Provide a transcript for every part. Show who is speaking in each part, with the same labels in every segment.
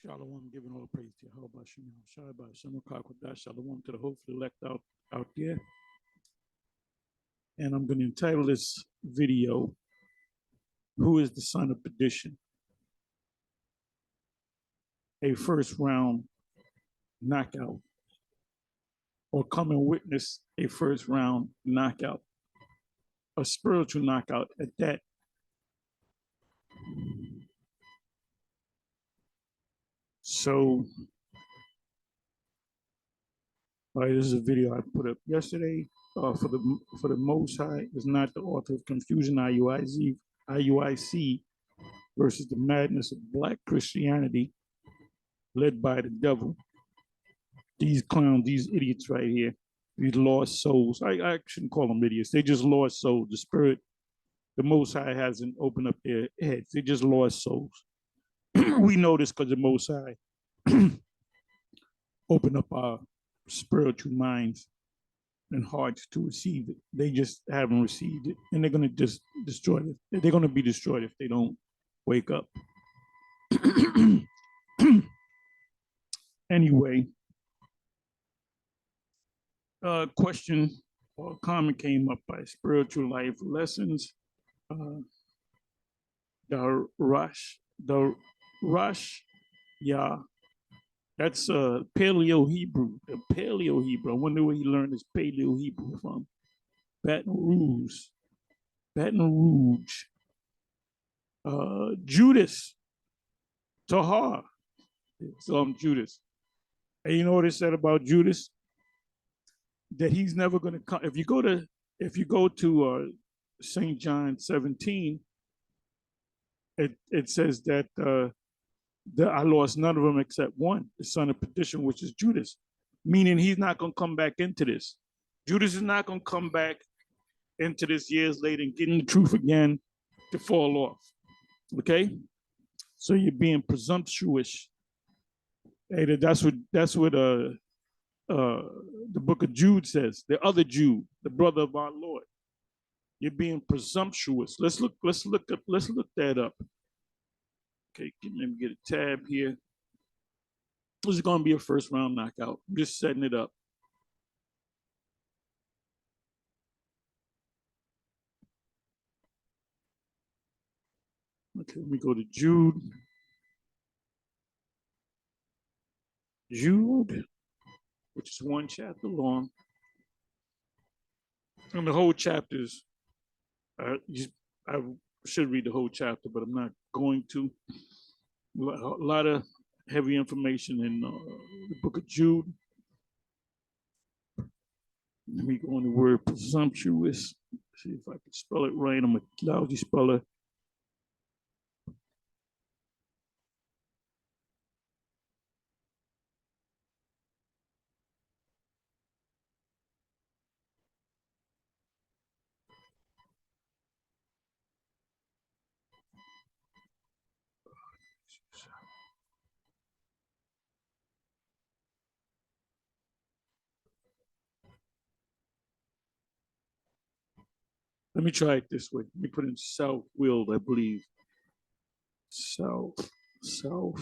Speaker 1: Shalom, giving all praise to Yahweh Shem Shai by Shem Kakodash. Shalom to the hopefully elect out there. And I'm going to entitle this video, Who is the Son of Perdition? A first round knockout, or come and witness a first round knockout, a spiritual knockout at that. So, this is a video I put up yesterday. For the Most High is not the author of confusion, IUIC versus the madness of Black Christianity led by the devil. These clowns, these idiots right here, these lost souls. I shouldn't call them idiots. They just lost souls. The spirit, the Most High hasn't opened up their heads. They just lost souls. We know this because the Most High opened up our spiritual minds and hearts to receive it. They just haven't received it, and they're going to just destroy it. They're going to be destroyed if they don't wake up. Anyway, question or comment came up by Spiritual Life Lessons. The Rush, yeah, that's Paleo Hebrew. The Paleo Hebrew. I wonder where he learned his Paleo Hebrew from. Baton Rouge. Judas. Tahar. So I'm Judas. And you know what it said about Judas? That he's never going to come. If you go to St. John 17, it says that I lost none of them except one, the son of perdition, which is Judas, meaning he's not going to come back into this. Judas is not going to come back into this years later and getting the truth again to fall off. Okay, so you're being presumptuous. Hey, that's what the book of Jude says. The other Jude, the brother of our Lord. You're being presumptuous. Let's look that up. Okay, let me get a tab here. This is going to be a first round knockout. I'm just setting it up. Okay, let me go to Jude. Jude, which is one chapter long. And the whole chapters, I should read the whole chapter, but I'm not going to. A lot of heavy information in the book of Jude. Let me go on the word presumptuous. See if I can spell it right. I'm a lousy speller. Let me try it this way. Let me put in self-willed, I believe. Self-will.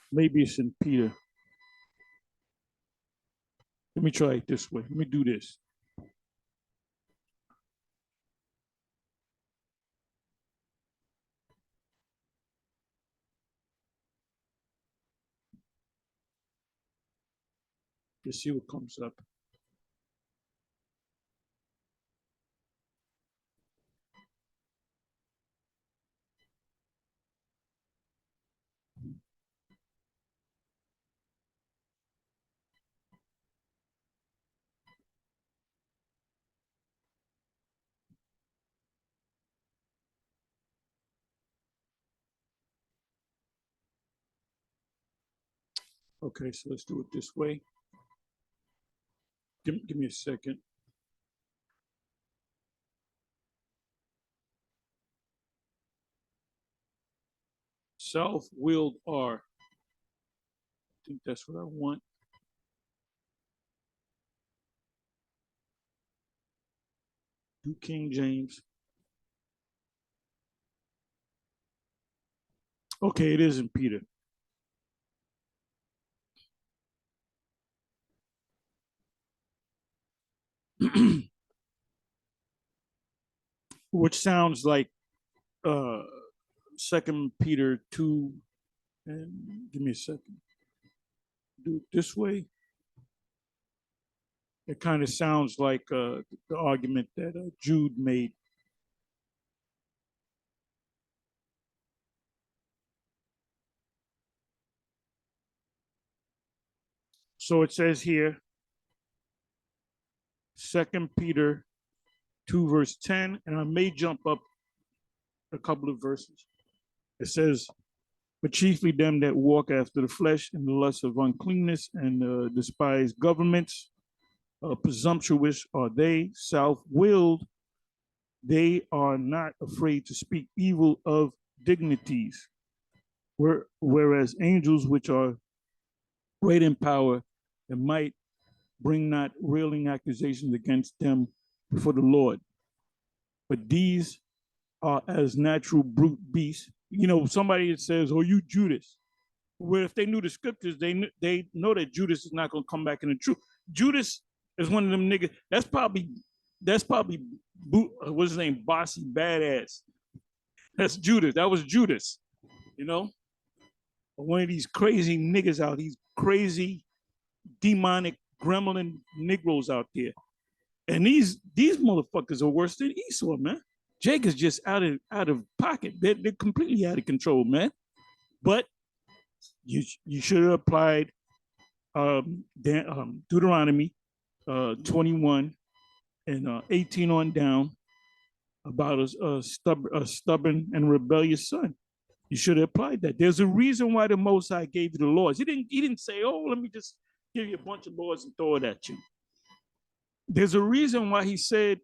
Speaker 1: Maybe it's in Peter. Let me try it this way. Let me do this. Let's see what comes up. Okay, so let's do it this way. Give me a second. self-willed are. I think that's what I want. Do King James. Okay, it is in Peter. Which sounds like uh Second Peter 2. And give me a second. Do it this way. It kind of sounds like the argument that Jude made. So it says here, Second Peter 2, verse 10, and I may jump up a couple of verses. It says, but chiefly them that walk after the flesh and the lust of uncleanness and despise governments, presumptuous are they, self-willed. They are not afraid to speak evil of dignities, whereas angels, which are great in power and might, bring not railing accusations against them before the Lord. But these are as natural brute beasts. You know, somebody that says, "Oh, you Judas." Well, if they knew the scriptures, they know that Judas is not going to come back in the truth. Judas is one of them niggas. That's probably what's his name, Bossy Badass. That's Judas. That was Judas. You know, one of these crazy niggas out. These crazy demonic gremlin Negroes out there. And these motherfuckers are worse than Esau, man. Jake is just out of pocket. They're completely out of control, man. But you should have applied Deuteronomy 21 and 18 on down about a stubborn and rebellious son. You should have applied that. There's a reason why the Most High gave you the laws. He didn't say, "Oh, let me just give you a bunch of laws and throw it at you." There's a reason why he said,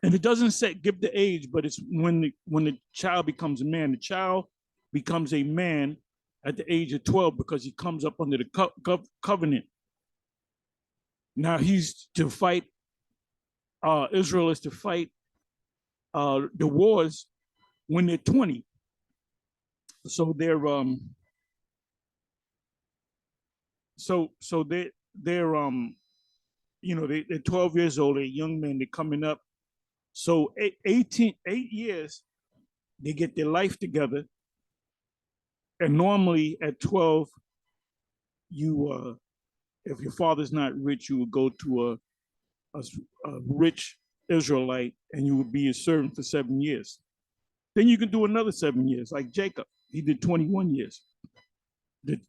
Speaker 1: and it doesn't say give the age, but it's when the child becomes a man. The child becomes a man at the age of 12 because he comes up under the covenant. Now he's to fight. Israel is to fight the wars when they're 20. So they're they're they're 12 years old. They're young men. They're coming up. So 8 years, they get their life together. And normally at 12, you if your father's not rich, you would go to a rich Israelite and you would be a servant for 7 years. Then you can do another 7 years, like Jacob. He did 21 years. Did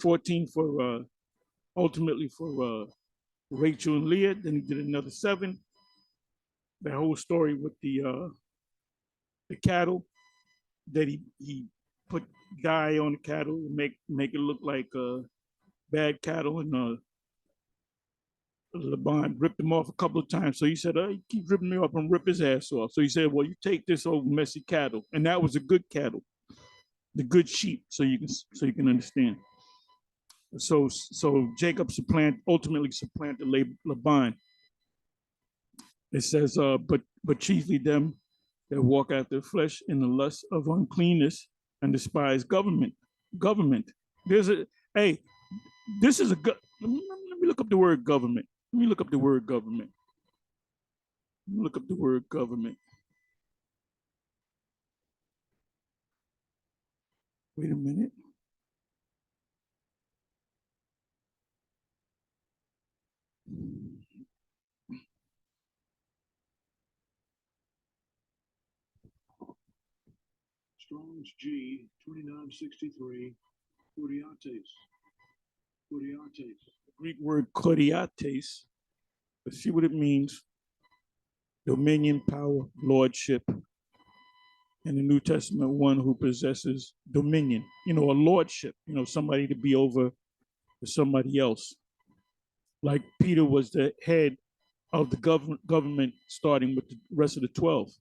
Speaker 1: 14 for ultimately for Rachel and Leah. Then he did another 7. That whole story with the cattle that he put dye on the cattle and make it look like bad cattle, and Laban ripped him off a couple of times. So he said, "Oh, he keeps ripping me off and rip his ass off." So he said, "Well, you take this old messy cattle," and that was a good cattle, the good sheep. So you can understand. So Jacob ultimately supplanted Laban. It says, but chiefly them that walk after the flesh in the lust of uncleanness and despise government. There's a hey, this is a good. Let me look up the word government. Let me look up the word government. Look up the word government. Wait a minute.
Speaker 2: Strong's G 2963 Kuriates.
Speaker 1: The Greek word kodiates. Let's see what it means. Dominion, power, lordship. In the New Testament, one who possesses dominion, a lordship, somebody to be over somebody else. Like Peter was the head of the government, starting with the rest of the 12.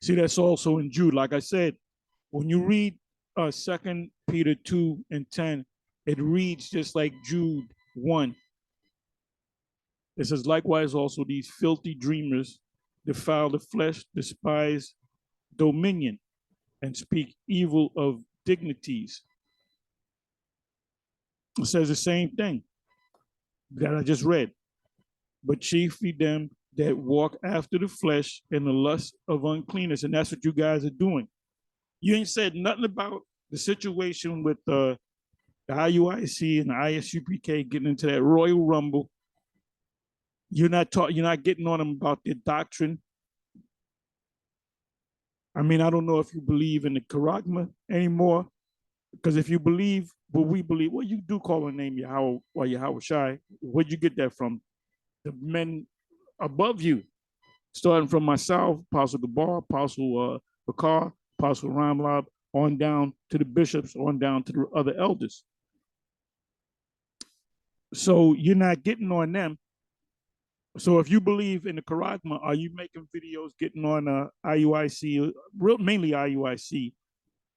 Speaker 1: See, that's also in Jude. Like I said, when you read 2 Peter 2 and 10, it reads just like Jude 1. It says, likewise, also these filthy dreamers defile the flesh, despise dominion, and speak evil of dignities. It says the same thing that I just read. But chiefly them that walk after the flesh and the lust of uncleanness. And that's what you guys are doing. You ain't said nothing about the situation with the IUIC and the ISUPK getting into that Royal Rumble. You're not getting on them about their doctrine. I mean, I don't know if you believe in the Charagma anymore, because if you believe what we believe, well, you do call a name Yahweh or Yahweh Shai. Where'd you get that from? The men above you, starting from myself, Apostle Gabar, Apostle Bakar, Apostle Ramlab, on down to the bishops, on down to the other elders. So you're not getting on them. So if you believe in the Charagma, are you making videos getting on IUIC, mainly IUIC?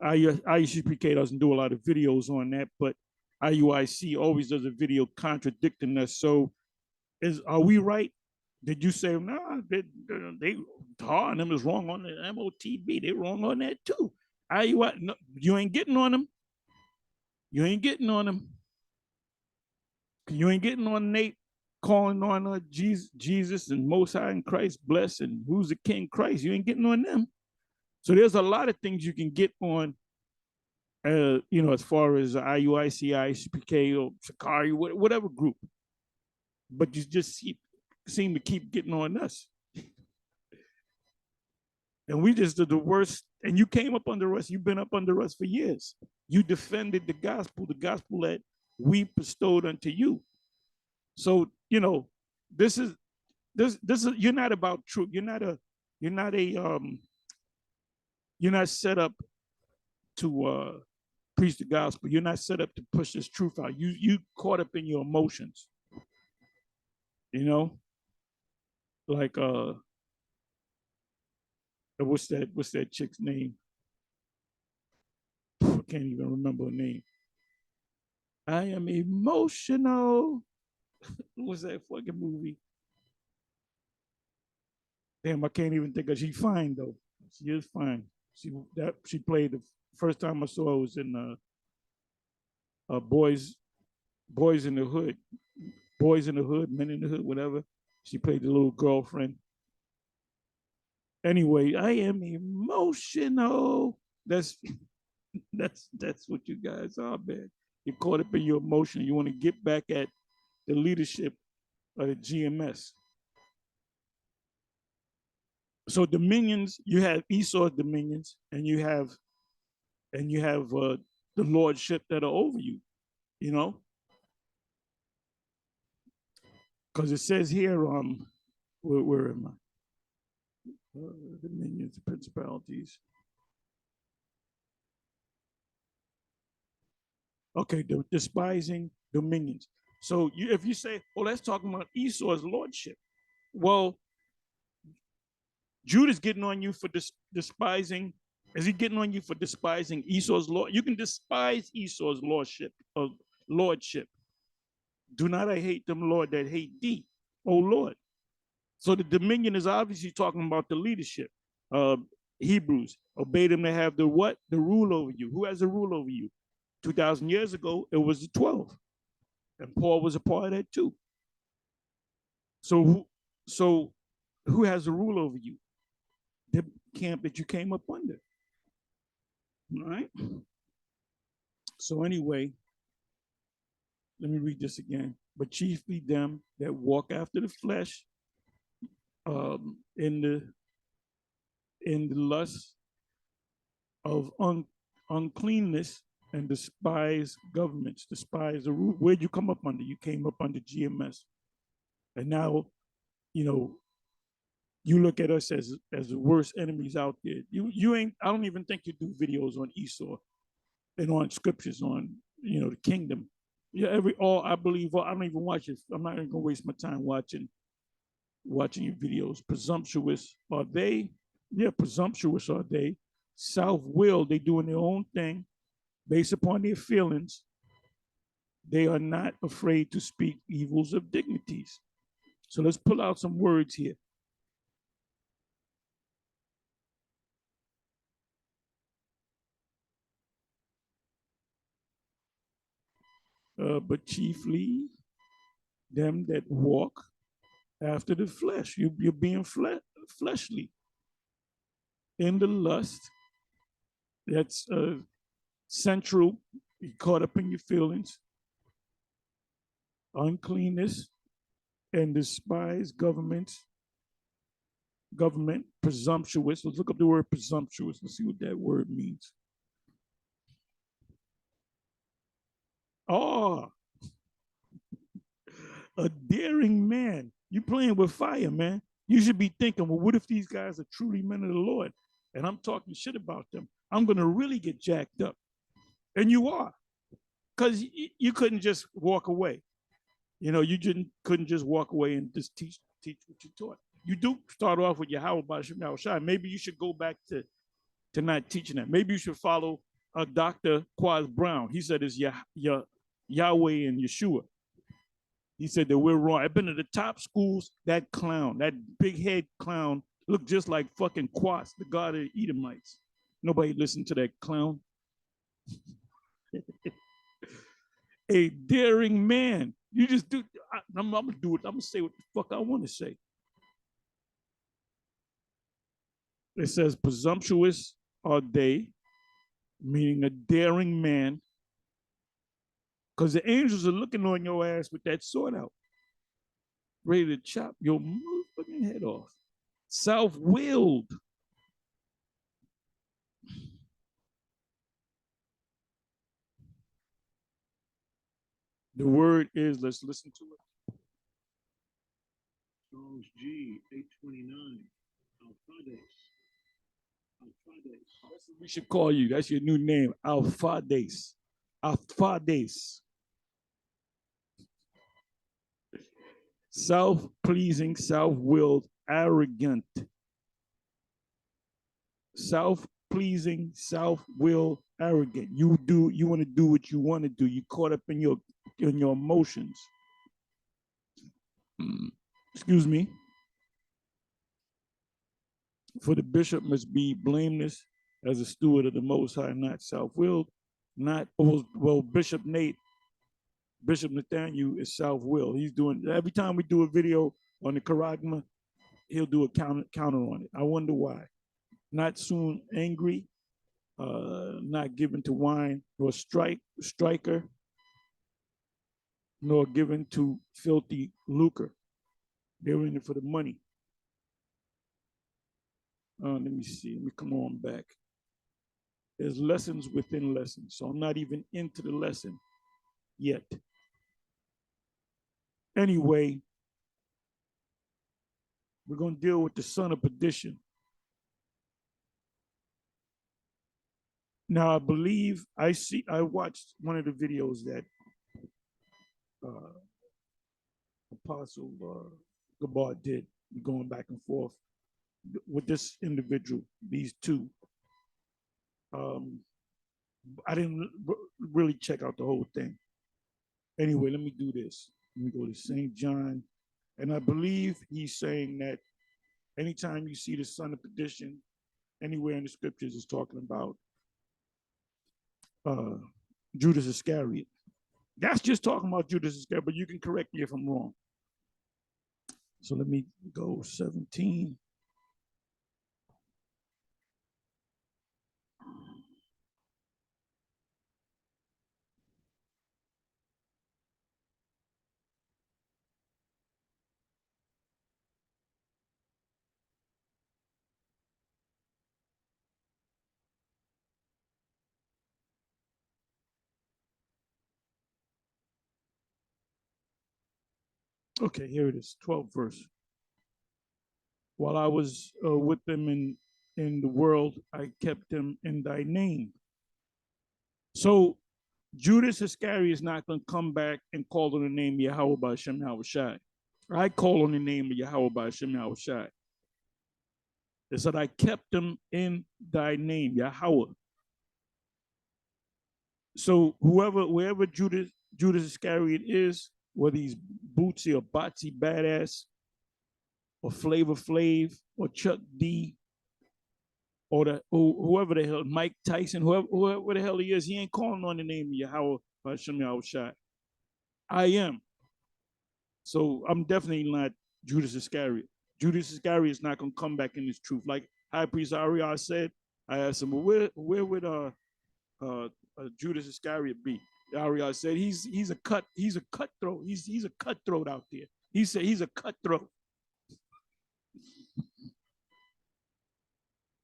Speaker 1: IUCPK doesn't do a lot of videos on that, but IUIC always does a video contradicting us. So are we right? Did you say, nah, they Tar and them is wrong on the MOTB? They wrong on that too. IUI, no, you ain't getting on them. You ain't getting on them. You ain't getting on Nate calling on Jesus and Most High and Christ bless and who's the King Christ. You ain't getting on them. So there's a lot of things you can get on, as far as IUIC, ICPK, or Sakari, whatever group. But you just seem to keep getting on us. And we just did the worst. And you came up under us. You've been up under us for years. You defended the gospel that we bestowed unto you. So, this is you're not about truth. You're not set up to preach the gospel. You're not set up to push this truth out. You caught up in your emotions. Like what's that chick's name? I can't even remember her name. I am emotional. What's that fucking movie? Damn, I can't even think of. She's fine though. She is fine. She played the first time I saw her was in Boys in the Hood. Boys in the Hood, Men in the Hood, whatever. She played the little girlfriend. Anyway, I am emotional. That's what you guys are, man. You're caught up in your emotion. You want to get back at the leadership of the GMS. So dominions, you have Esau's dominions, and you have the lordship that are over you. Because it says here, where am I? Dominions, principalities. Okay, the despising dominions. So if you say, oh, that's talking about Esau's lordship. Well, Judah's getting on you for despising. Is he getting on you for despising Esau's lord? You can despise Esau's lordship. Do not I hate them, Lord, that hate thee, oh Lord. So the dominion is obviously talking about the leadership. Hebrews, obey them to have the what? The rule over you. Who has the rule over you? 2,000 years ago, it was the 12. And Paul was a part of that too. So who has the rule over you? The camp that you came up under. All right? So anyway, let me read this again. But chiefly them that walk after the flesh, in the lust of uncleanness, and despise governments, despise the rule. Where'd you come up under? You came up under GMS. And now, you look at us as the worst enemies out there. You ain't, I don't even think you do videos on Esau and on scriptures on, the kingdom. Yeah, I believe, I don't even watch it. I'm not even gonna waste my time watching your videos. Presumptuous are they Yeah, presumptuous are they. Self-willed, they doing their own thing based upon their feelings. They are not afraid to speak evils of dignities. So let's pull out some words here. But chiefly them that walk after the flesh. You're being fleshly in the lust. That's central. You caught up in your feelings, uncleanness, and despise government, presumptuous. Let's look up the word presumptuous. Let's see what that word means. Oh, a daring man. You playing with fire, man. You should be thinking, well, what if these guys are truly men of the Lord? And I'm talking shit about them. I'm going to really get jacked up. And you are. Because you couldn't just walk away. You know, couldn't just walk away and just teach what you taught. You do start off with your how about Shai. Maybe you should go back to not teaching that. Maybe you should follow Dr. Quaz Brown. He said it's Yahweh and Yeshua. He said that we're wrong. I've been to the top schools. That clown, that big head clown, looked just like fucking Quaz, the god of the Edomites. Nobody listened to that clown. A daring man. You just do. I'm gonna do it. I'm gonna say what the fuck I want to say. It says presumptuous are they, meaning a daring man, because the angels are looking on your ass with that sword out, ready to chop your motherfucking head off. Self-willed. The word is, let's listen to it.
Speaker 2: Strong's G 829. Alphades.
Speaker 1: That's what we should call you. That's your new name. Alphades. Alphades. Self-pleasing, self-willed, arrogant. Self-pleasing, self-willed, arrogant. You want to do what you want to do. You caught up in your emotions. Excuse me. For the bishop must be blameless as a steward of the Most High, not self-willed, not well. Bishop Nathaniel is self-willed. He's doing every time we do a video on the charagma, he'll do a counter on it. I wonder why. Not soon angry, not given to wine, nor striker, nor given to filthy lucre. They're in it for the money. Let me see. Let me come on back. There's lessons within lessons. So I'm not even into the lesson yet. Anyway, we're going to deal with the son of perdition. Now, I believe I watched one of the videos that Apostle Gabar did, going back and forth with this individual, these two. I didn't really check out the whole thing. Anyway, let me do this. Let me go to St. John. And I believe he's saying that anytime you see the son of perdition, anywhere in the scriptures is talking about Judas Iscariot. That's just talking about Judas Iscariot, but you can correct me if I'm wrong. So let me go 17. Okay, here it is, 12th verse. While I was with them in the world, I kept them in thy name. So Judas Iscariot is not going to come back and call on the name of Yahweh by Hashem Yahushai. I call on the name of Yahweh by Hashem Yahushai. It said, I kept them in thy name, Yahweh. So wherever Judas Iscariot is, whether he's Bootsy or Botsy Badass or Flavor Flav or Chuck D or whoever the hell, Mike Tyson, whoever the hell he is, he ain't calling on the name of Yahweh Hashem Yahushua. I am. So I'm definitely not Judas Iscariot. Judas Iscariot is not going to come back in his truth. Like High Priest Ariel said, I asked him, well, where would Judas Iscariot be? Ariel said he's a cutthroat. He's a cutthroat out there. He said he's a cutthroat.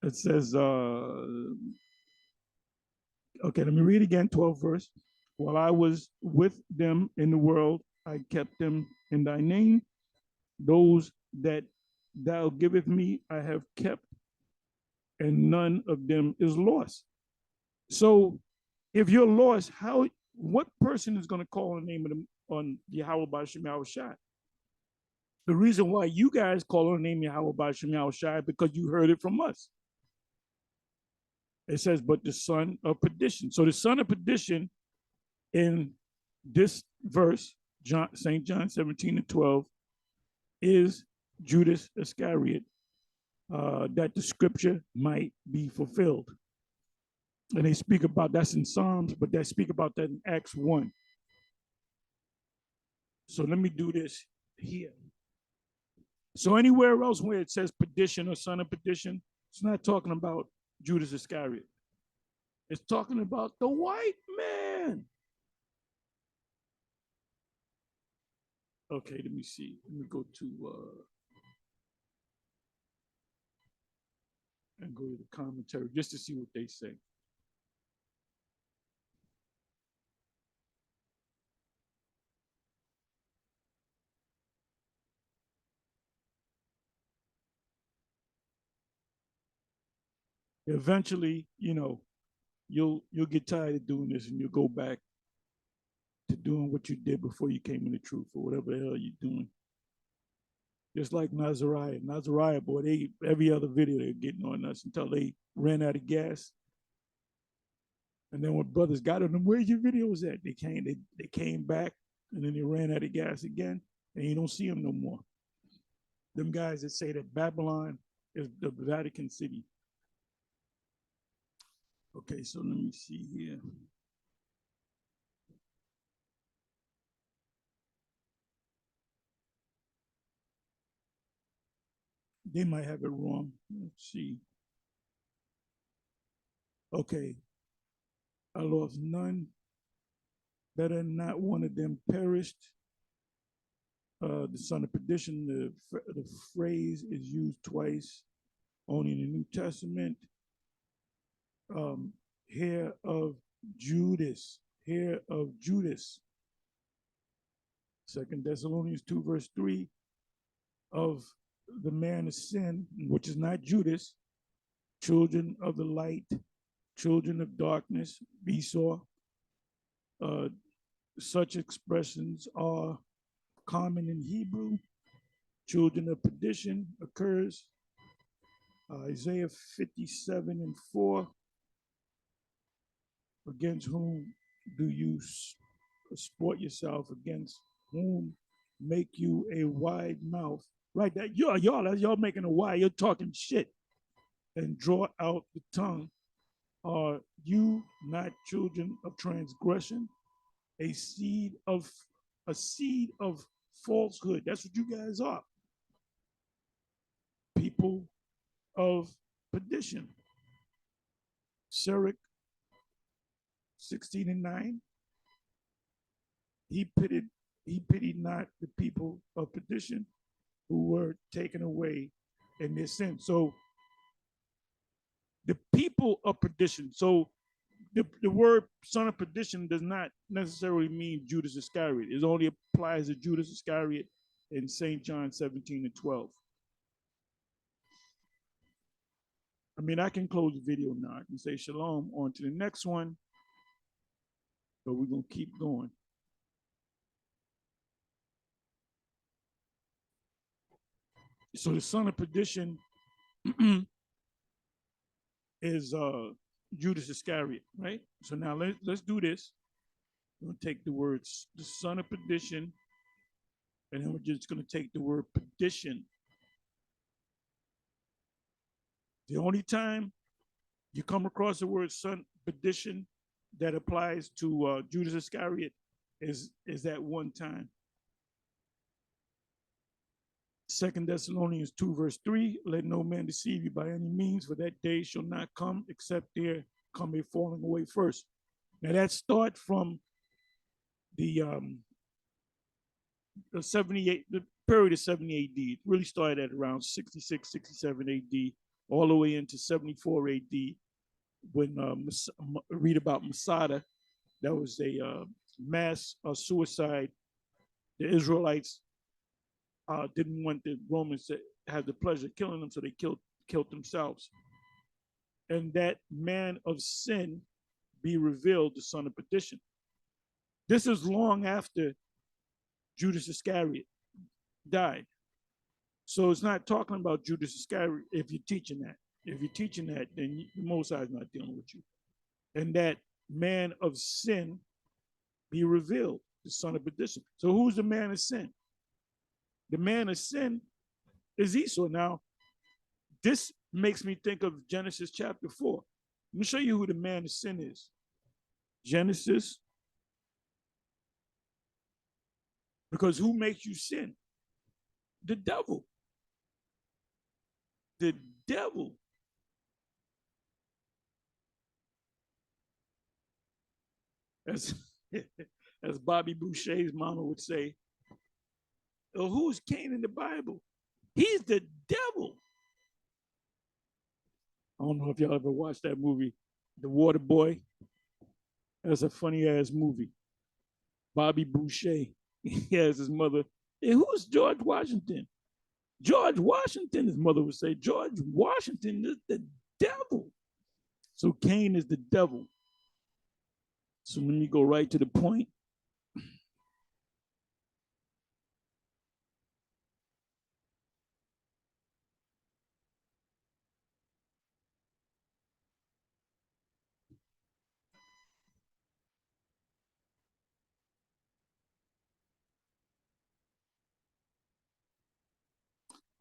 Speaker 1: It says, okay, let me read again, 12th verse. While I was with them in the world, I kept them in thy name. Those that thou giveth me, I have kept, and none of them is lost. So if you're lost, what person is going to call on the name of on Yahweh B'Shem Yahushua? The reason why you guys call on the name of Yahweh B'Shem Yahushua because you heard it from us. It says, but the son of perdition. So the son of perdition in this verse, St. John 17:12, is Judas Iscariot, that the scripture might be fulfilled. And they speak about, that's in Psalms, but they speak about that in Acts 1. So let me do this here. So anywhere else where it says perdition or son of perdition, it's not talking about Judas Iscariot. It's talking about the white man. Okay, let me see. Let me go to and go to the commentary just to see what they say. Eventually, you'll get tired of doing this and you'll go back to doing what you did before you came in the truth or whatever the hell you're doing. Just like Nazariah, boy, every other video they're getting on us until they ran out of gas. And then when brothers got on them, where's your videos at? They came back and then they ran out of gas again, and you don't see them no more. Them guys that say that Babylon is the Vatican City. Okay, so let me see here. They might have it wrong. Let's see. Okay. I lost none. Better not one of them perished. The son of perdition, the phrase is used twice only in the New Testament. Hair of Judas. 2 Thessalonians 2, verse 3, of the man of sin, which is not Judas, children of the light, children of darkness, Esau. Such expressions are common in Hebrew. Children of perdition occurs. Isaiah 57:4. Against whom do you sport yourself? Against whom make you a wide mouth? Right, that y'all making a wide, you're talking shit. And draw out the tongue. Are you not children of transgression? A seed of falsehood. That's what you guys are. People of perdition. Sirach 16:9. He pitied not the people of perdition who were taken away in their sin. So the people of perdition. So the word son of perdition does not necessarily mean Judas Iscariot. It only applies to Judas Iscariot in St. John 17:12. I mean, I can close the video now. I can say shalom, on to the next one, but we're going to keep going. So the son of perdition is Judas Iscariot, right? So now let's do this. We're going to take the words, the son of perdition, and then we're just going to take the word perdition. The only time you come across the word son perdition that applies to Judas Iscariot is that one time. 2 Thessalonians 2, verse 3, let no man deceive you by any means, for that day shall not come except there come a falling away first. Now that starts from the 78, the period of 70 AD. It really started at around 66, 67 AD, all the way into 74 AD, when read about Masada. That was a mass suicide. The Israelites didn't want the Romans to have the pleasure of killing them, so they killed themselves. And that man of sin be revealed, the son of perdition. This is long after Judas Iscariot died. So it's not talking about Judas Iscariot if you're teaching that. If you're teaching that, then the Most High is not dealing with you. And that man of sin be revealed, the son of perdition. So who's the man of sin? The man of sin is Esau. Now, this makes me think of Genesis chapter 4. Let me show you who the man of sin is. Genesis. Because who makes you sin? The devil. The devil. As Bobby Boucher's mama would say, oh, who's Cain in the Bible? He's the devil. I don't know if y'all ever watched that movie, The Water Boy. That's a funny ass movie. Bobby Boucher, he has his mother. And who's George Washington? George Washington, his mother would say, George Washington is the devil. So Cain is the devil. So let me go right to the point.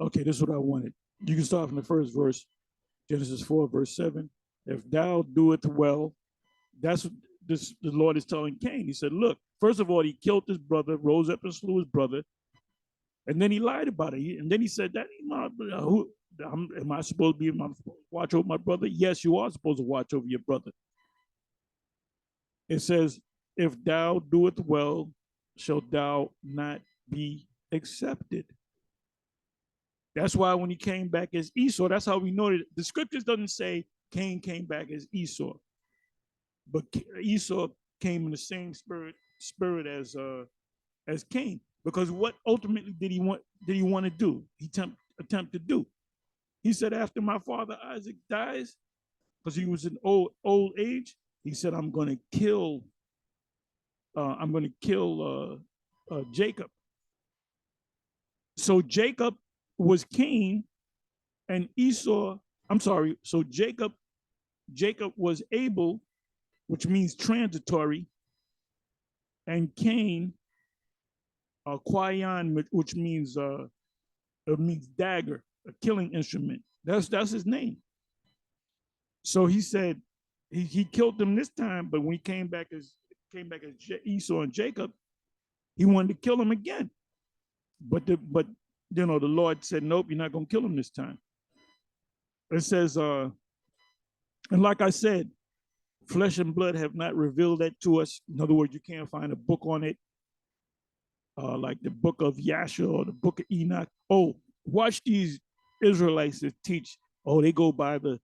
Speaker 1: Okay, this is what I wanted. You can start from the first verse, Genesis 4, verse 7. If thou doest well, that's what the Lord is telling Cain. He said, look, first of all, he killed his brother, rose up and slew his brother, and then he lied about it. And then he said, am I supposed to watch over my brother? Yes, you are supposed to watch over your brother. It says, if thou doest well, shalt thou not be accepted. That's why when he came back as Esau, that's how we know that the scriptures doesn't say Cain came back as Esau, but Esau came in the same spirit as Cain. Because what ultimately did he want to do? He attempt to do. He said, after my father Isaac dies, because he was in old age, he said, I'm going to kill Jacob. So Jacob was Cain, and Esau, so Jacob was Abel, which means transitory, and Cain, Quayan, which means dagger, a killing instrument. That's his name. So he said he killed them this time, but when he came back as Esau and Jacob, he wanted to kill him again. But the Lord said, nope, you're not going to kill him this time. It says, and like I said, flesh and blood have not revealed that to us. In other words, you can't find a book on it, like the book of Yasha or the book of Enoch. Oh, watch these Israelites that teach. Oh, they go by the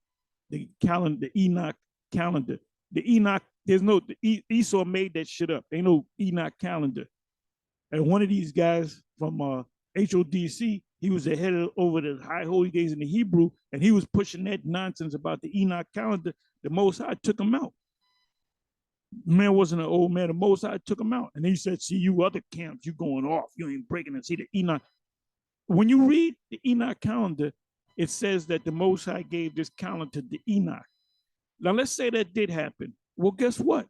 Speaker 1: calendar, the Enoch calendar. The Enoch, Esau made that shit up. Ain't no Enoch calendar. And one of these guys from HODC, he was the head over the high holy days in the Hebrew, and he was pushing that nonsense about the Enoch calendar. The Most High took him out. The man wasn't an old man. The Most High took him out. And he said, see, you other camps, you going off. You ain't breaking it. See the Enoch. When you read the Enoch calendar, it says that the Most High gave this calendar to Enoch. Now, let's say that did happen. Well, guess what?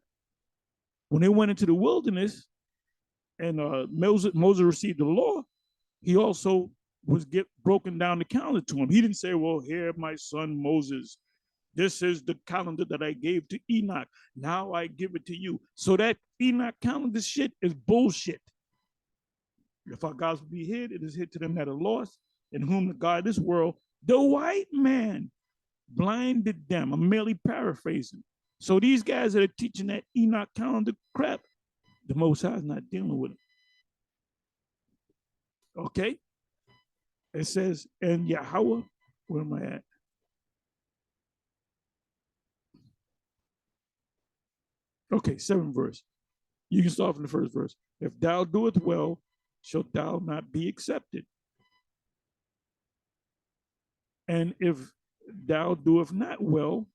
Speaker 1: When they went into the wilderness and Moses received the law, he also was broken down the calendar to him. He didn't say, well, here, my son Moses, this is the calendar that I gave to Enoch. Now I give it to you. So that Enoch calendar shit is bullshit. If our gospel be hid, it is hid to them that are lost, in whom the God of this world, the white man, blinded them. I'm merely paraphrasing. So these guys that are teaching that Enoch calendar crap, the Most High is not dealing with them. Okay? It says, and Yahweh, where am I at? Okay, 7th verse. You can start from the first verse. If thou doest well, shalt thou not be accepted. And if thou doest not well,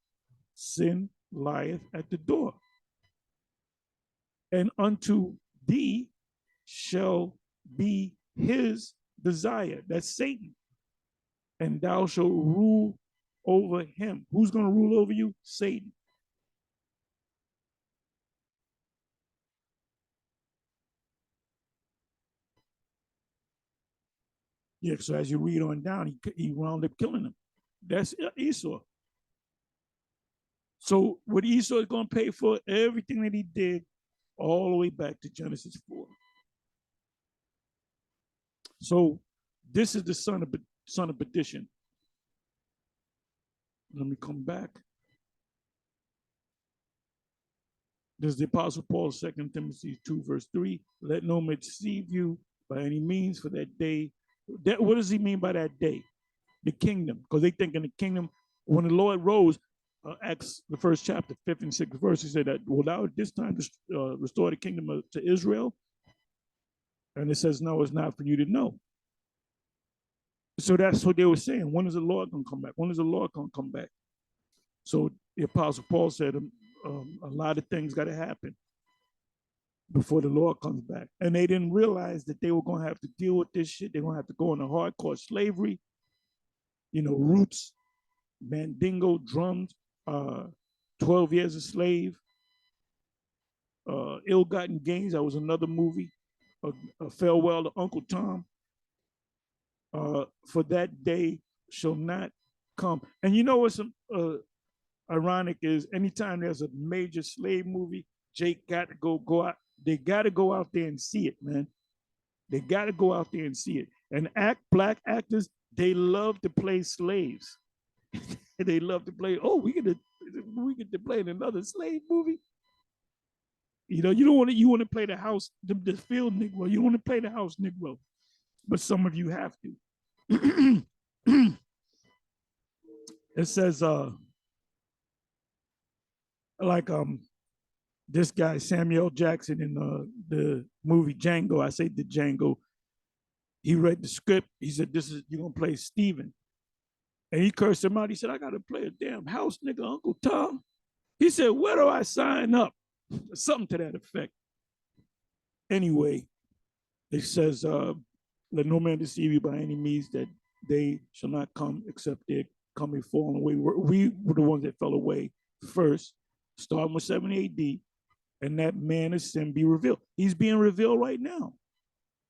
Speaker 1: sin lieth at the door. And unto thee shall be his desire. That's Satan. And thou shalt rule over him. Who's going to rule over you? Satan. Yeah, so as you read on down, he wound up killing him. That's Esau. So what Esau is going to pay for everything that he did all the way back to Genesis 4. So this is the son of perdition. Let me come back. This is the Apostle Paul, 2 Timothy 2, verse 3. Let no man deceive you by any means for that day. What does he mean by that day? The kingdom. Because they think in the kingdom, when the Lord rose, Acts, the first chapter, 5th and 6th verse, he said that, well, thou at this time restore the kingdom to Israel. And it says, no, it's not for you to know. So that's what they were saying. When is the Lord going to come back? When is the Lord going to come back? So the Apostle Paul said a lot of things got to happen before the Lord comes back. And they didn't realize that they were going to have to deal with this shit. They're going to have to go into hardcore slavery, roots, mandingo, drums, 12 Years a Slave, Ill-Gotten Gains. That was another movie, a Farewell to Uncle Tom. For that day shall not come. And you know what's ironic is anytime there's a major slave movie, Jake got to go out. They got to go out there and see it, man. They got to go out there and see it. And black actors, they love to play slaves. They love to play. Oh, we get to play in another slave movie. You don't want to. You want to play the house, the field Negro. You want to play the house Negro, but some of you have to. It says, this guy Samuel Jackson in the movie Django. I say the Django. He read the script. He said, you're gonna play Steven. And he cursed him out. He said, I gotta play a damn house nigga, Uncle Tom. He said, where do I sign up? Something to that effect. Anyway, it says, let no man deceive you by any means, that they shall not come except they're coming falling away. We were the ones that fell away first, starting with 70 AD. And that man of sin be revealed. He's being revealed right now,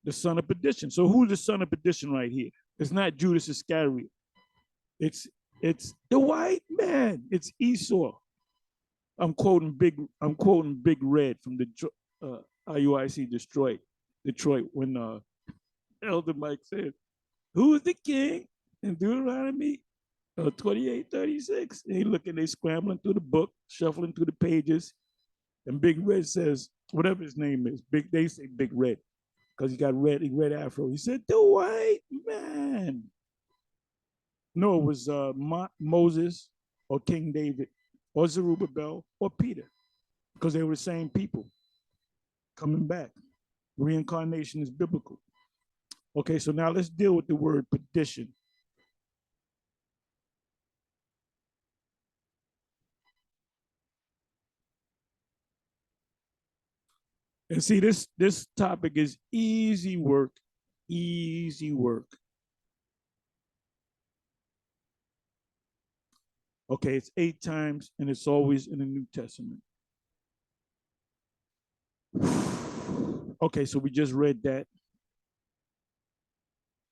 Speaker 1: the son of perdition. So who's the son of perdition right here? It's not Judas Iscariot. It's the white man. It's Esau. I'm quoting Big Red from the IUIC Detroit when Elder Mike said, "Who's the king?" in Deuteronomy 28:36. And they scrambling through the book, shuffling through the pages. And Big Red says, whatever his name is, they say Big Red, because he got red afro. He said, the white man. No, it was Moses or King David or Zerubbabel or Peter, because they were the same people coming back. Reincarnation is biblical. Okay, so now let's deal with the word perdition. And see, this topic is easy work, easy work. Okay, it's 8 times, and it's always in the New Testament. Okay, so we just read that.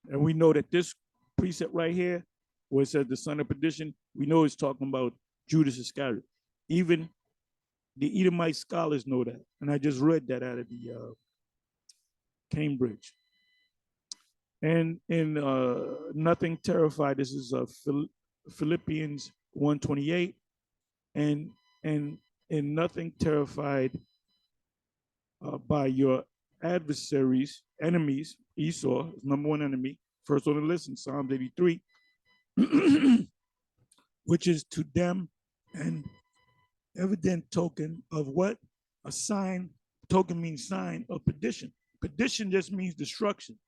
Speaker 1: And we know that this precept right here, where it says the son of perdition, we know it's talking about Judas Iscariot. Even the Edomite scholars know that. And I just read that out of the Cambridge. And in Nothing Terrified, this is Philippians 1:28. And in Nothing Terrified by your adversaries, enemies, Esau, number one enemy, first on the list in Psalms 83, which is to them an evident token of what? A sign. Token means sign of perdition. Perdition just means destruction.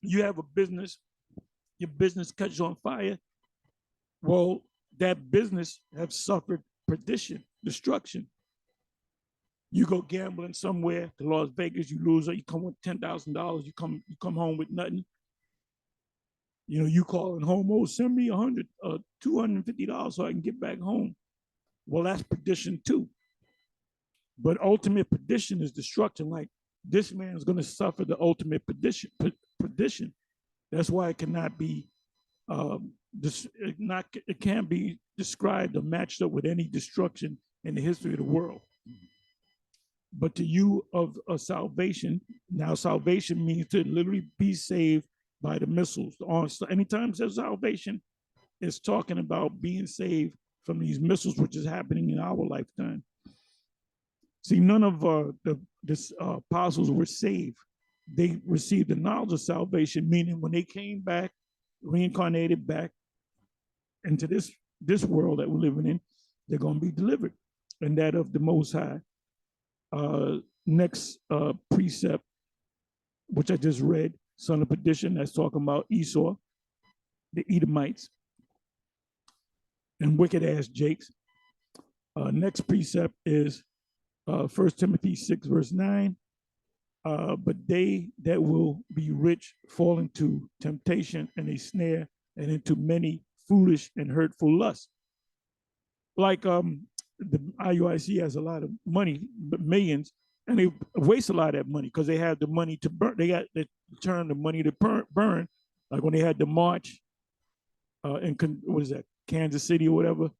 Speaker 1: You have a business, your business catches on fire. Well, that business have suffered perdition, destruction. You go gambling somewhere to Las Vegas, you lose it, you come with $10,000, you come home with nothing. You know, you calling home, oh, send me $250 so I can get back home. Well, that's perdition too. But ultimate perdition is destruction. Like this man is going to suffer the ultimate perdition. That's why it cannot be it can't be described or matched up with any destruction in the history of the world. But to you of salvation, now salvation means to literally be saved by the missiles. Anytime it says salvation, it's talking about being saved from these missiles, which is happening in our lifetime. See, none of the apostles were saved. They received the knowledge of salvation, meaning when they came back, reincarnated back into this world that we're living in, they're going to be delivered, and that of the Most High. Next precept, which I just read, son of perdition, that's talking about Esau, the Edomites, and wicked ass Jakes. Next precept is 1 Timothy 6, verse 9. But they that will be rich fall into temptation and a snare and into many foolish and hurtful lusts. Like the IUIC has a lot of money, millions, and they waste a lot of that money because they have the money to burn. They turn the money to burn, like when they had the march in what is that, Kansas City or whatever,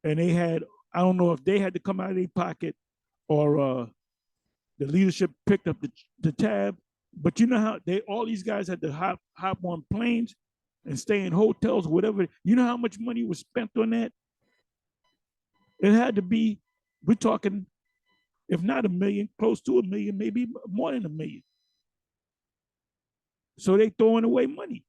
Speaker 1: and they had, I don't know if they had to come out of their pocket or the leadership picked up the tab, but you know how all these guys had to hop on planes and stay in hotels, whatever. You know how much money was spent on that? It had to be, we're talking, if not $1 million, close to $1 million, maybe more than $1 million. So they throwing away money.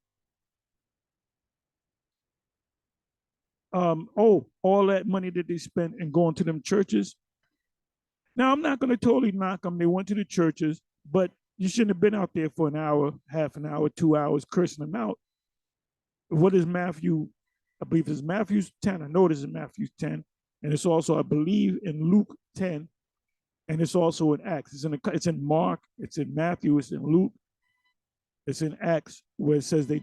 Speaker 1: All that money that they spent and going to them churches. Now, I'm not going to totally knock them. They went to the churches, but you shouldn't have been out there for an hour, half an hour, 2 hours, cursing them out. What is Matthew? I believe it's Matthew 10. I know it is in Matthew 10. And it's also, I believe, in Luke 10. And it's also in Acts. It's in Mark. It's in Matthew. It's in Luke. It's in Acts, where it says they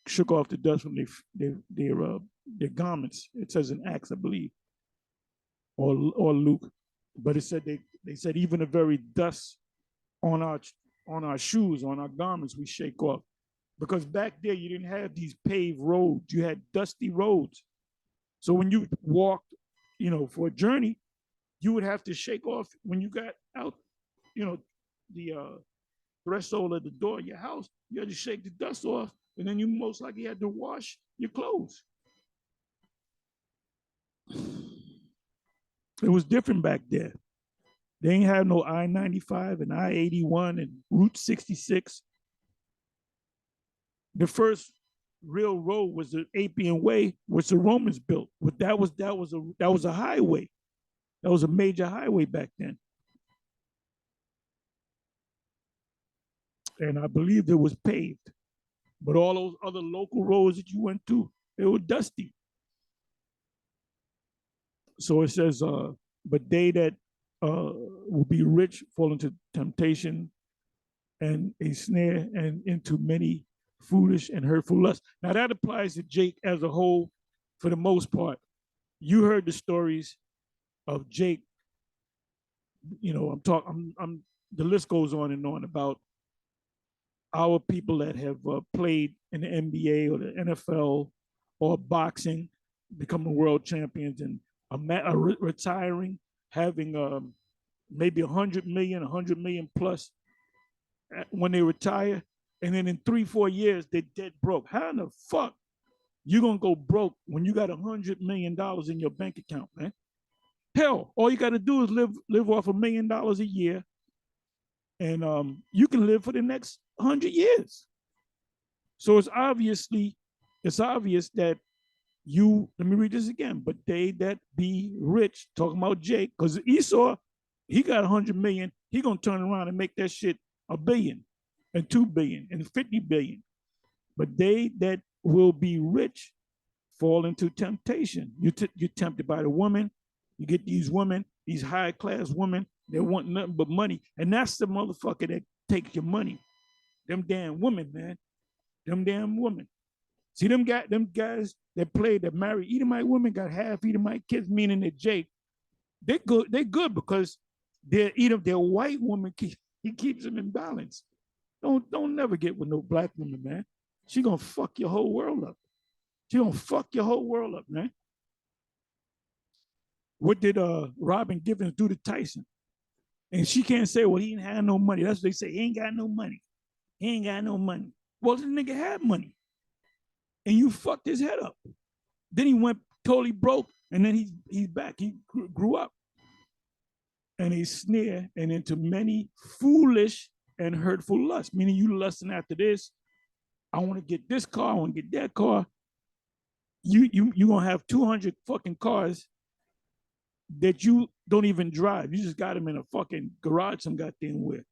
Speaker 1: shook off the dust from their garments. It says in Acts, I believe, or Luke. But it said they said even the very dust on our shoes, on our garments, we shake off. Because back there you didn't have these paved roads. You had dusty roads. So when you walked, for a journey, you would have to shake off when you got out, the threshold of the door of your house. You had to shake the dust off, and then you most likely had to wash your clothes. It was different back there. They ain't have no I-95 and I-81 and Route 66. The first real road was the Appian Way, which the Romans built. But that was a highway. That was a major highway back then. And I believe it was paved. But all those other local roads that you went to, they were dusty. So it says, but they that will be rich fall into temptation and a snare and into many foolish and hurtful lust. Now that applies to Jake as a whole for the most part. You heard the stories of Jake. You know, I'm the list goes on and on about our people that have played in the NBA or the NFL or boxing, becoming world champions and retiring, having maybe 100 million, 100 million plus when they retire. And then in 3-4 years, they're dead broke. How in the fuck you gonna go broke when you got $100 million in your bank account, man? Hell, all you got to do is live off $1 million a year, and you can live for the next 100 years. So it's obvious that you, let me read this again, but they that be rich, talking about Jake, because Esau, he got 100 million, he gonna turn around and make that shit $1 billion and 2 billion and 50 billion. But they that will be rich fall into temptation. You're tempted by the woman. You get these women, these high class women, they want nothing but money. And that's the motherfucker that take your money. Them damn women, man. Them damn women. See, them guys that marry Edomite women got half Edomite kids, meaning that Jake, they good because they're white woman, he keeps them in balance. Don't never get with no black woman, man. She gonna fuck your whole world up. She gonna fuck your whole world up, man. What did Robin Givens do to Tyson? And she can't say, well, he didn't have no money. That's what they say. He ain't got no money. He ain't got no money. Well, this nigga had money. And you fucked his head up. Then he went totally broke. And then he's back. He grew up. And he sneered and into many foolish and hurtful lusts, meaning you lusting after this. I want to get this car. I want to get that car. You going to have 200 fucking cars that you don't even drive. You just got them in a fucking garage some goddamn where.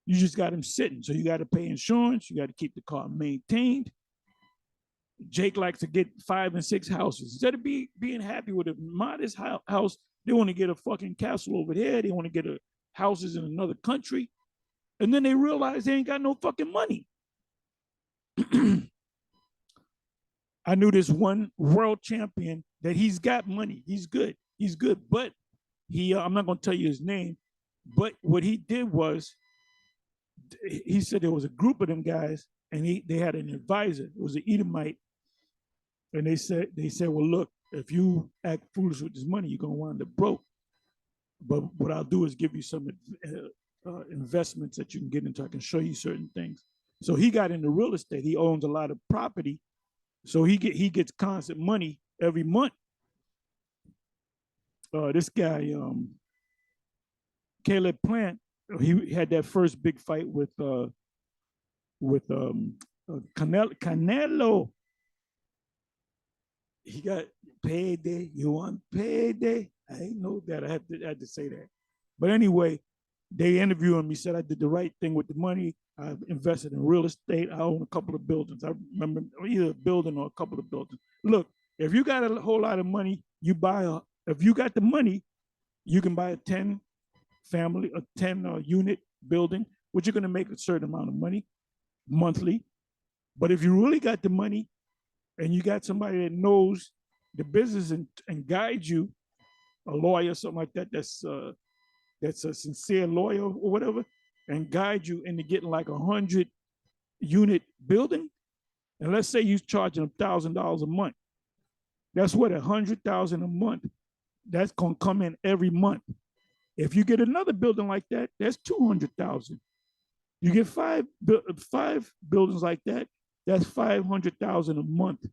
Speaker 1: You just got them sitting. So you got to pay insurance. You got to keep the car maintained. Jake likes to get 5 and 6 houses. Instead of being happy with a modest house, they want to get a fucking castle over there. They want to get houses in another country. And then they realize they ain't got no fucking money. I knew this one world champion that he's got money. He's good. He's good. But I'm not going to tell you his name, but what he did was, he said there was a group of them guys and they had an advisor. It was an Edomite. And they said, well, look, if you act foolish with this money, you're going to wind up broke. But what I'll do is give you some investments that you can get into. I can show you certain things. So he got into real estate. He owns a lot of property. So he gets constant money every month. This guy, Caleb Plant, he had that first big fight with Canelo. He got payday. You want payday? I didn't know that. I had to say that. But anyway, they interviewed him. He said, I did the right thing with the money. I invested in real estate. I own a couple of buildings. I remember either a building or a couple of buildings. Look, if you got a whole lot of money, if you got the money, you can buy a 10 unit building, which you're going to make a certain amount of money monthly. But if you really got the money and you got somebody that knows the business and guides you, a lawyer, something like that, that's a sincere lawyer or whatever, and guide you into getting like 100 unit building. And let's say you're charging $1,000 a month. That's what, 100,000 a month. That's gonna come in every month. If you get another building like that, that's 200,000. You get five buildings like that, that's 500,000 a month.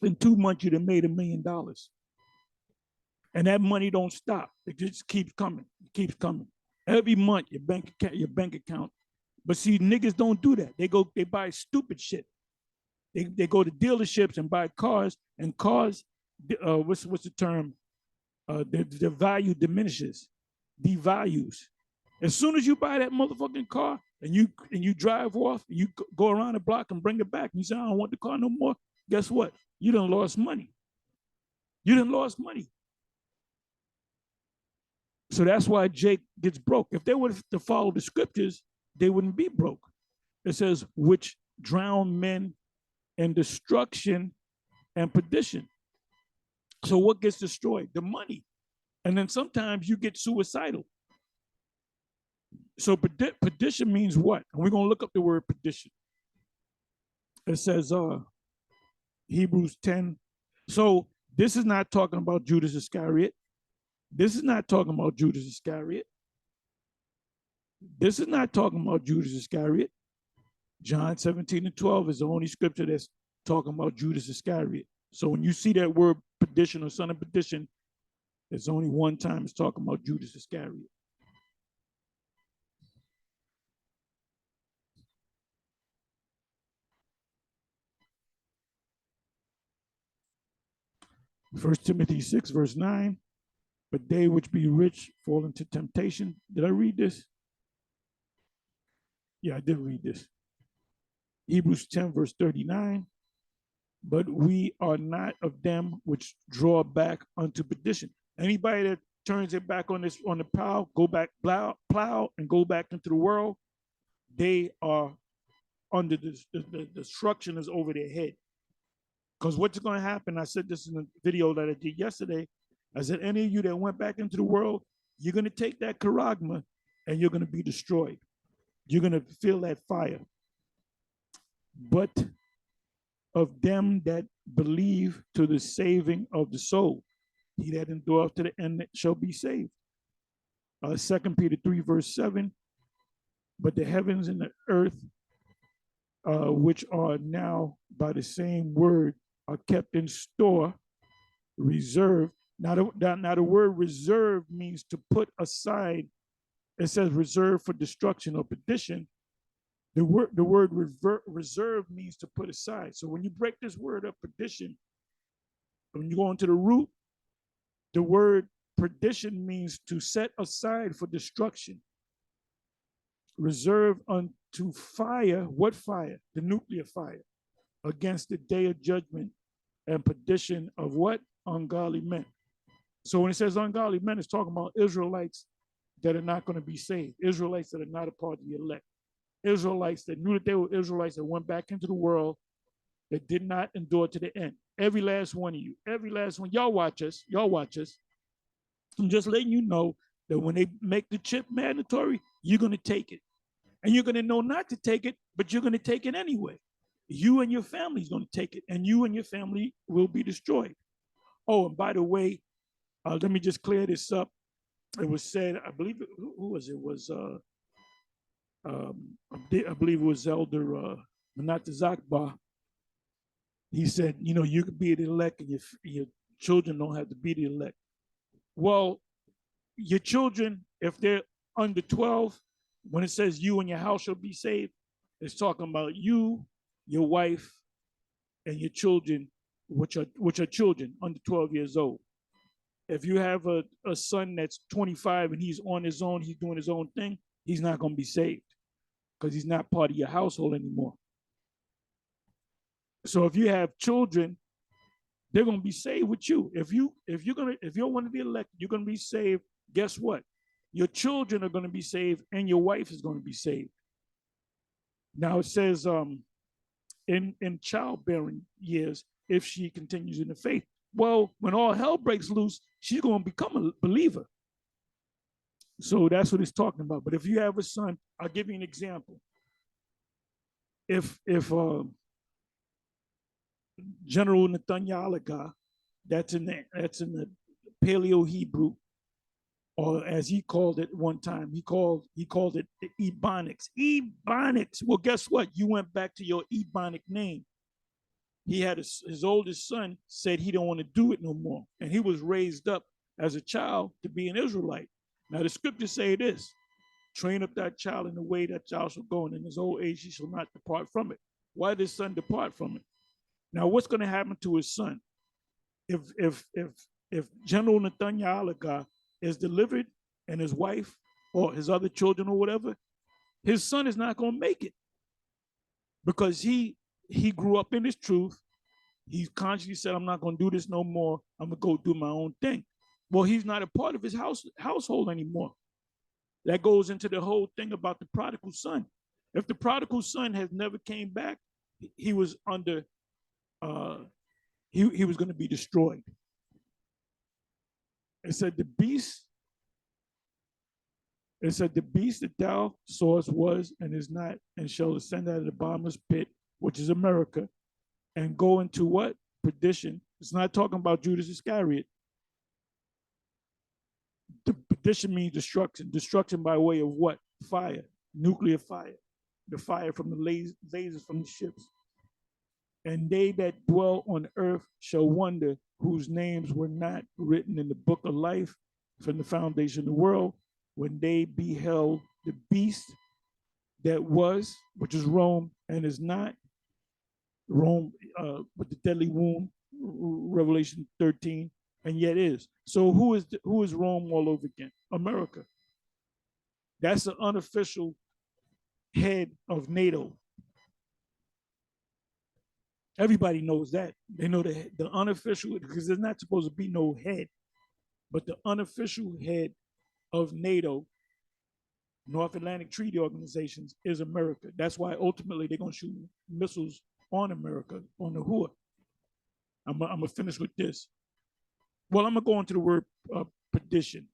Speaker 1: In 2 months, you'd have made $1 million. And that money don't stop. It just keeps coming. It keeps coming. Every month, your bank account. But see, niggas don't do that. They buy stupid shit. They go to dealerships and buy cars, and cars, what's the term? The value diminishes, devalues. As soon as you buy that motherfucking car and you drive off, you go around the block and bring it back, and you say, I don't want the car no more. Guess what? You done lost money. You done lost money. So that's why Jake gets broke. If they were to follow the scriptures, they wouldn't be broke. It says, which drown men in destruction and perdition. So what gets destroyed? The money. And then sometimes you get suicidal. So perdition means what? And we're going to look up the word perdition. It says Hebrews 10. So this is not talking about Judas Iscariot. This is not talking about Judas Iscariot. This is not talking about Judas Iscariot. John 17:12 is the only scripture that's talking about Judas Iscariot. So when you see that word perdition or son of perdition, it's only one time it's talking about Judas Iscariot. First Timothy 6, verse 9. But they which be rich fall into temptation. Did I read this? Yeah, I did read this. Hebrews 10, verse 39. But we are not of them which draw back unto perdition. Anybody that turns it back on the plow, go back, plow and go back into the world, they are under the destruction is over their head. Because what's going to happen, I said this in the video that I did yesterday, I said, any of you that went back into the world, you're going to take that charagma and you're going to be destroyed. You're going to feel that fire. But of them that believe to the saving of the soul, he that endureth to the end shall be saved. 2 Peter 3, verse 7. But the heavens and the earth, which are now by the same word, are kept in store, reserved. Now the word reserve means to put aside. It says reserved for destruction or perdition. The word reserve means to put aside. So when you break this word up, perdition, when you go into the root, the word perdition means to set aside for destruction. Reserve unto fire. What fire? The nuclear fire. Against the day of judgment and perdition of what? Ungodly men. So when it says ungodly men, it's talking about Israelites that are not going to be saved. Israelites that are not a part of the elect. Israelites that knew that they were Israelites that went back into the world that did not endure to the end. Every last one of you, every last one. Y'all watch us. I'm just letting you know that when they make the chip mandatory, you're going to take it. And you're going to know not to take it, but you're going to take it anyway. You and your family is going to take it, and you and your family will be destroyed. Oh, and by the way, let me just clear this up. It was said, I believe, who was it? It was, I believe it was Elder Manata Zakba. He said, you could be the elect and your children don't have to be the elect. Well, your children, if they're under 12, when it says you and your house shall be saved, it's talking about you, your wife, and your children, which are children under 12 years old. If you have a son that's 25 and he's on his own, he's doing his own thing, he's not going to be saved because he's not part of your household anymore. So if you have children, they're going to be saved with you. If you're one of the elect, you're going to be saved. Guess what? Your children are going to be saved and your wife is going to be saved. Now it says in childbearing years, if she continues in the faith. Well, when all hell breaks loose, she's going to become a believer. So that's what it's talking about. But if you have a son, I'll give you an example. If General Nathaniah, that's in the Paleo Hebrew, or as he called it one time, he called it the Ebonics. Ebonics. Well, guess what? You went back to your Ebonic name. He had his oldest son said he don't want to do it no more, and he was raised up as a child to be an Israelite. Now the scriptures say this: train up that child in the way that child shall go, and in his old age he shall not depart from it. Why did his son depart from it? Now what's going to happen to his son if General Nathaniah is delivered and his wife or his other children or whatever? His son is not going to make it because he grew up in this truth. He consciously said, I'm not going to do this no more. I'm going to go do my own thing. Well, he's not a part of his household anymore. That goes into the whole thing about the prodigal son. If the prodigal son has never came back, he was under he was going to be destroyed. It said the beast. It said the beast that thou sawest was and is not, and shall ascend out of the bottomless pit, which is America, and go into what? Perdition. It's not talking about Judas Iscariot. The perdition means destruction. Destruction by way of what? Fire, nuclear fire, the fire from the lasers from the ships. And they that dwell on earth shall wonder, whose names were not written in the book of life from the foundation of the world, when they beheld the beast that was, which is Rome, and is not, Rome with the deadly wound, Revelation 13, and yet is. So who is Rome all over again? America. That's the unofficial head of NATO. Everybody knows that. They know the unofficial, because there's not supposed to be no head, but the unofficial head of NATO, North Atlantic Treaty Organizations, is America. That's why ultimately they're going to shoot missiles on America, on the Hua. I'm going to finish with this. Well, I'm going to go into the word perdition.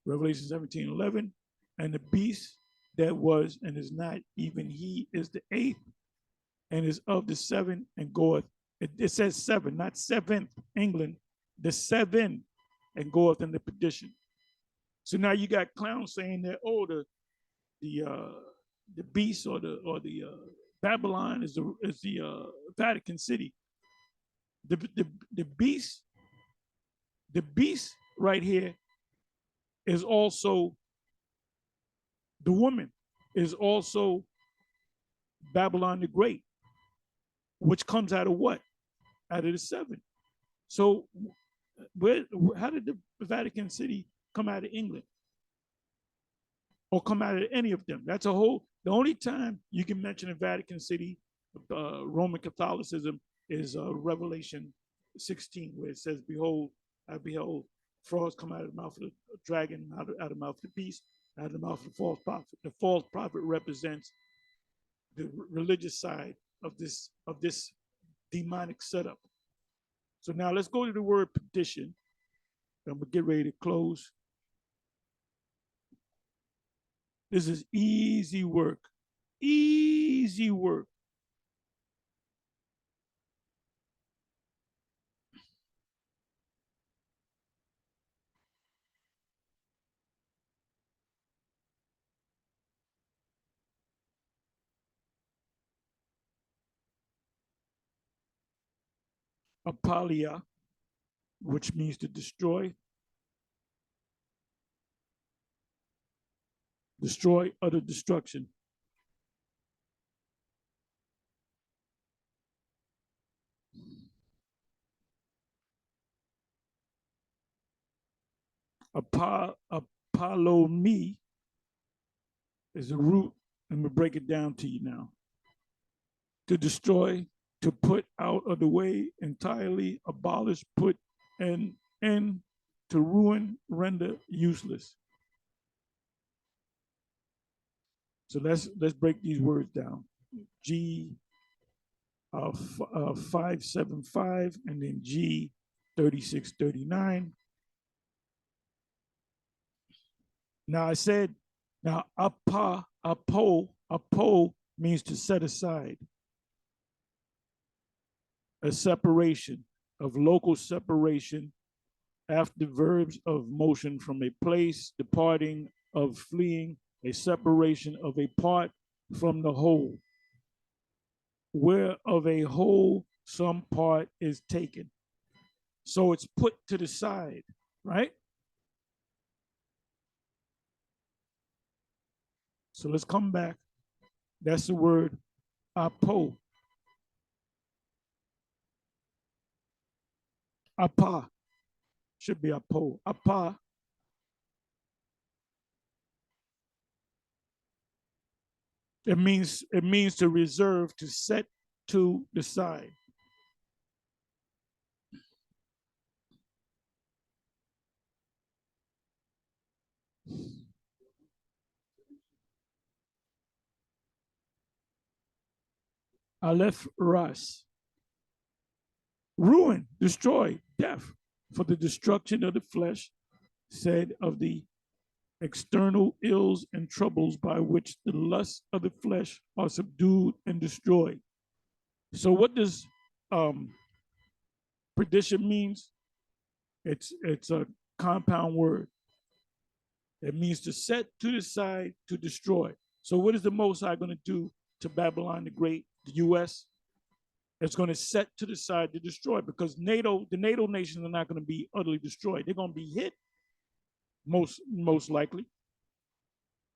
Speaker 1: Revelation 17:11. And the beast that was and is not, even he is the eighth, and is of the seven, and goeth. It says seven, not seventh, England. The seven, and goeth in the perdition. So now you got clowns saying that, oh, the beast or the Babylon is the Vatican City. The beast right here is also the woman, is also Babylon the Great, which comes out of what? Out of the seven. So how did the Vatican City come out of England? Or come out of any of them? That's the only time you can mention a Vatican City, Roman Catholicism, is Revelation 16, where it says, behold, I beheld frogs come out of the mouth of the dragon, out of the mouth of the beast, out of the mouth of the false prophet. The false prophet represents the religious side of this demonic setup. So now let's go to the word perdition. I'm gonna get ready to close. This is easy work. Easy work. Apolia, which means to destroy, utter destruction. Apollomi is a root. I'm gonna break it down to you now. To destroy, to put out of the way, entirely, abolish, put an end, to ruin, render useless. So let's break these words down. G 575, and then G 3639. Now I said, now apo means to set aside, a separation, of local separation, after verbs of motion, from a place, departing, of fleeing, a separation of a part from the whole, where of a whole some part is taken. So it's put to the side, right? So let's come back. That's the word apo. Apa should be apo. Apa it means to reserve, to set to the side. Aleph Ras. Ruin, destroy, death, for the destruction of the flesh, said of the external ills and troubles by which the lusts of the flesh are subdued and destroyed. So what does perdition means? It's a compound word. It means to set to the side, to destroy. So what is the Most High going to do to Babylon the Great, the U.S.? It's going to set to the side to destroy, because the NATO nations are not going to be utterly destroyed. They're going to be hit, most likely.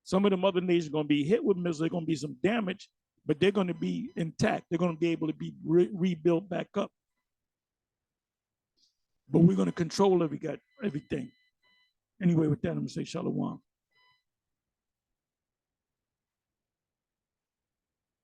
Speaker 1: Some of them other nations are going to be hit with missiles. There's going to be some damage, but they're going to be intact. They're going to be able to be rebuilt back up. But we're going to control everything. Anyway, with that, I'm going to say shalom.